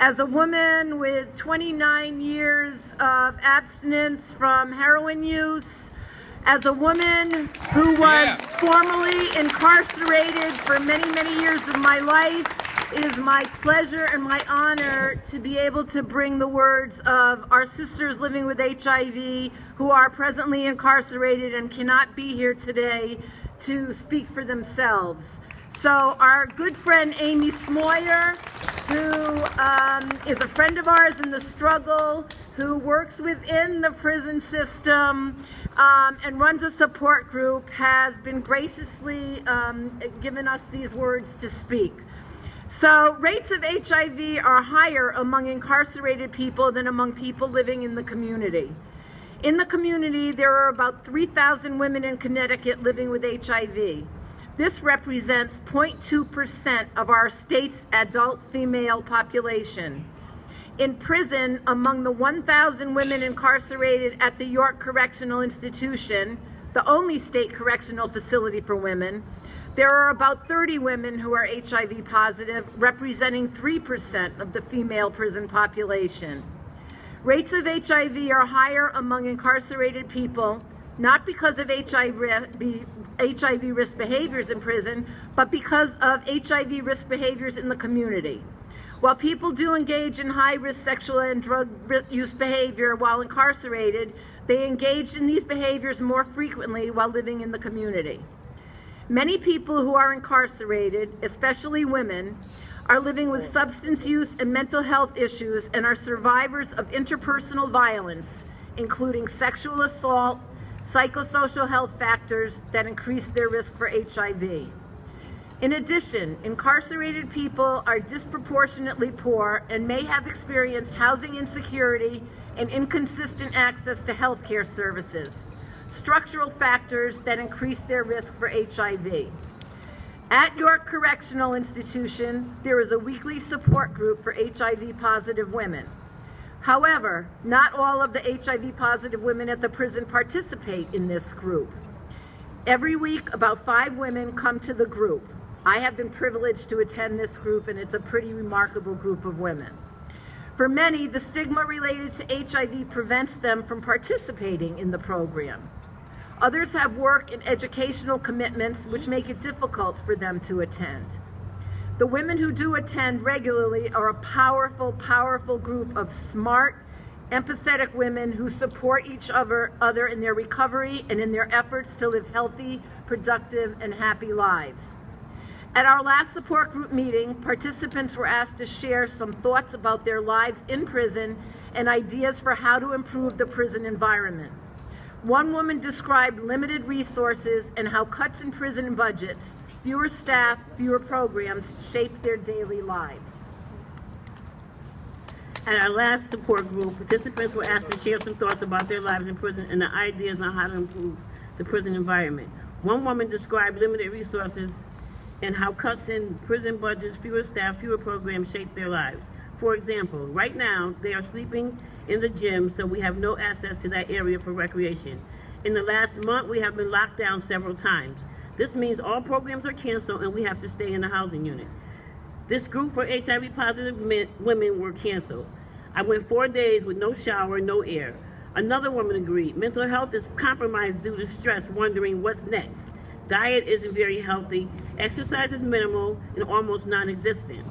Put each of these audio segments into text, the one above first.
as a woman with 29 years of abstinence from heroin use, as a woman who was formerly incarcerated for many, many years of my life, it is my pleasure and my honor to be able to bring the words of our sisters living with HIV who are presently incarcerated and cannot be here today to speak for themselves. So our good friend Amy Smoyer, who is a friend of ours in the struggle, who works within the prison system and runs a support group, has been graciously given us these words to speak. So rates of HIV are higher among incarcerated people than among people living in the community. In the community, there are about 3,000 women in Connecticut living with HIV. This represents 0.2% of our state's adult female population. In prison, among the 1,000 women incarcerated at the York Correctional Institution, the only state correctional facility for women, there are about 30 women who are HIV positive, representing 3% of the female prison population. Rates of HIV are higher among incarcerated people, not because of HIV risk behaviors in prison, but because of HIV risk behaviors in the community. While people do engage in high-risk sexual and drug use behavior while incarcerated, they engage in these behaviors more frequently while living in the community. Many people who are incarcerated, especially women, are living with substance use and mental health issues and are survivors of interpersonal violence, including sexual assault, psychosocial health factors that increase their risk for HIV. In addition, incarcerated people are disproportionately poor and may have experienced housing insecurity and inconsistent access to health care services, structural factors that increase their risk for HIV. At York Correctional Institution, there is a weekly support group for HIV-positive women. However, not all of the HIV-positive women at the prison participate in this group. Every week, about 5 women come to the group. I have been privileged to attend this group, and it's a pretty remarkable group of women. For many, the stigma related to HIV prevents them from participating in the program. Others have work and educational commitments which make it difficult for them to attend. The women who do attend regularly are a powerful, powerful group of smart, empathetic women who support each other in their recovery and in their efforts to live healthy, productive, and happy lives. At our last support group meeting, participants were asked to share some thoughts about their lives in prison and ideas for how to improve the prison environment. One woman described limited resources and how cuts in prison budgets, fewer staff, fewer programs shape their daily lives. At our last support group, participants were asked to share some thoughts about their lives in prison and the ideas on how to improve the prison environment. One woman described limited resources and how cuts in prison budgets, fewer staff, fewer programs shape their lives. For example, right now, they are sleeping in the gym, so we have no access to that area for recreation. In the last month, we have been locked down several times. This means all programs are canceled and we have to stay in the housing unit. This group for HIV-positive women were canceled. I went 4 days with no shower, no air. Another woman agreed. Mental health is compromised due to stress, wondering what's next. Diet isn't very healthy. Exercise is minimal and almost non-existent.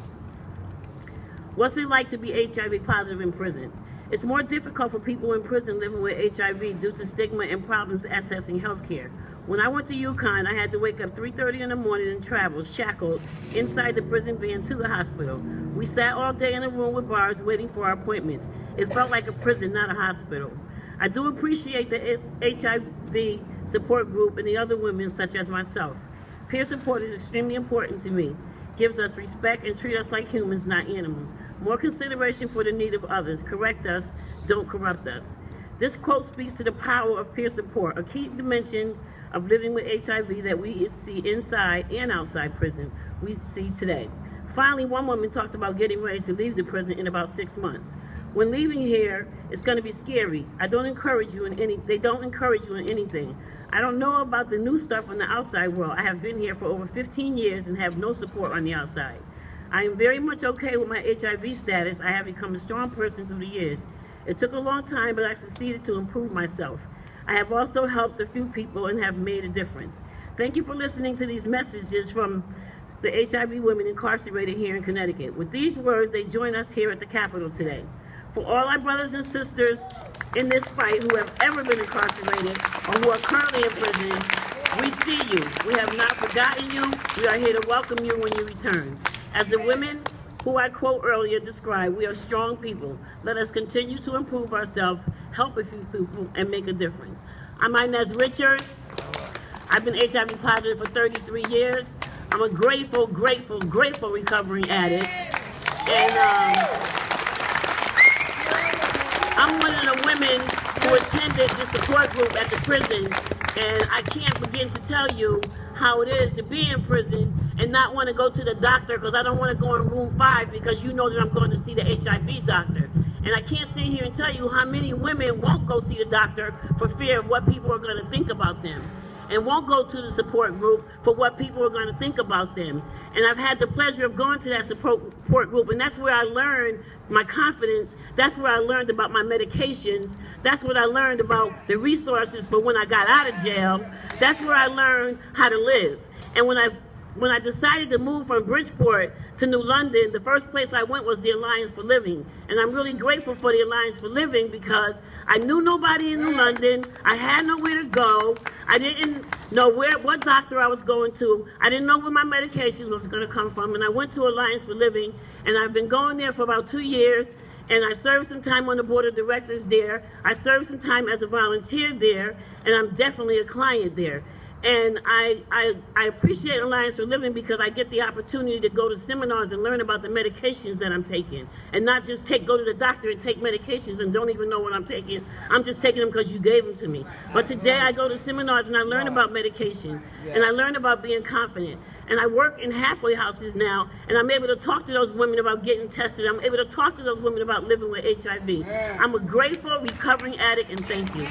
What's it like to be HIV positive in prison? It's more difficult for people in prison living with HIV due to stigma and problems accessing health care. When I went to UConn, I had to wake up 3:30 in the morning and travel, shackled, inside the prison van to the hospital. We sat all day in a room with bars waiting for our appointments. It felt like a prison, not a hospital. I do appreciate the HIV support group and the other women such as myself. Peer support is extremely important to me. Gives us respect and treat us like humans, not animals. More consideration for the need of others. Correct us, don't corrupt us. This quote speaks to the power of peer support, a key dimension of living with HIV that we see inside and outside prison we see today. Finally, one woman talked about getting ready to leave the prison in about 6 months. When leaving here, it's going to be scary. They don't encourage you in anything. I don't know about the new stuff on the outside world. I have been here for over 15 years and have no support on the outside. I am very much okay with my HIV status. I have become a strong person through the years. It took a long time, but I succeeded to improve myself. I have also helped a few people and have made a difference. Thank you for listening to these messages from the HIV women incarcerated here in Connecticut. With these words, they join us here at the Capitol today. For all our brothers and sisters in this fight who have ever been incarcerated or who are currently in prison, we see you. We have not forgotten you. We are here to welcome you when you return. As the women who I quote earlier described, we are strong people. Let us continue to improve ourselves, help a few people, and make a difference. I'm Inez Richards. I've been HIV positive for 33 years. I'm a grateful recovering addict. And I'm one of the women who attended the support group at the prison. And I can't begin to tell you how it is to be in prison and not want to go to the doctor because I don't want to go in room 5 because you know that I'm going to see the HIV doctor. And I can't sit here and tell you how many women won't go see the doctor for fear of what people are going to think about them, and won't go to the support group for what people are going to think about them. And I've had the pleasure of going to that support group, and that's where I learned my confidence. That's where I learned about my medications. That's what I learned about the resources for when I got out of jail. That's where I learned how to live. And when I decided to move from Bridgeport to New London, the first place I went was the Alliance for Living. And I'm really grateful for the Alliance for Living because I knew nobody in New London. I had nowhere to go. I didn't know what doctor I was going to. I didn't know where my medications was going to come from. And I went to Alliance for Living, and I've been going there for about 2 years. And I served some time on the board of directors there. I served some time as a volunteer there, and I'm definitely a client there. And I appreciate Alliance for Living because I get the opportunity to go to seminars and learn about the medications that I'm taking. And not just go to the doctor and take medications and don't even know what I'm taking. I'm just taking them because you gave them to me. But today I go to seminars and I learn about medication. And I learn about being confident. And I work in halfway houses now, and I'm able to talk to those women about getting tested. I'm able to talk to those women about living with HIV. I'm a grateful, recovering addict, and thank you.